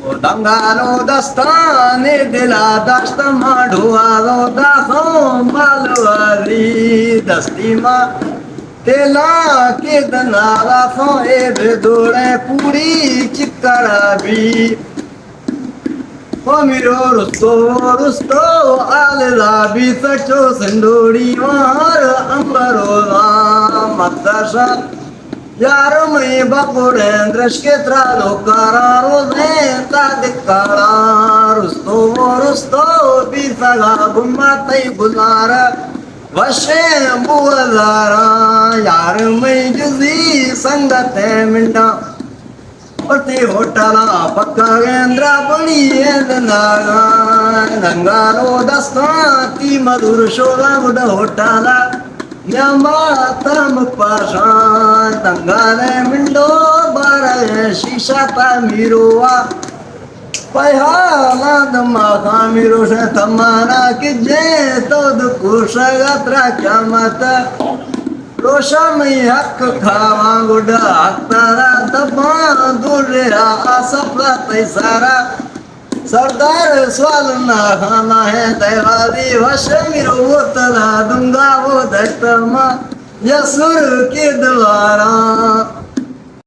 Dangalo dastane dila dasta madhualo daso malwari dastima tela ke danala so eb dole puri chikkarabi o miro rusto alrabi sacho sandori war ambarola matasha यार मैं बपुरेंद्र क्षेत्रा लोकारा रोजेता दिक्कारा रुस्तो बिसगा बुम्मातै बुलार वशे बुलारा यार मैं juicy संगते मिंडा प्रति होटला पक्का केंद्र बनी नागा नंगालो दस्ता ती मधुर शोला good होटला Yamatam Pasha Tangale Mindo Bara Shisha Tamirua Paihala Mahamiro Tamara Kije Tod Kushagatra Kamata Roshami Hak Kava Guda Aktara Tapa Durya Asapla Taisara सरदार स्वाल ना खाना है तैवारी वश मिरो तला दूंगा वो दस्तमा यसुर के द्वारा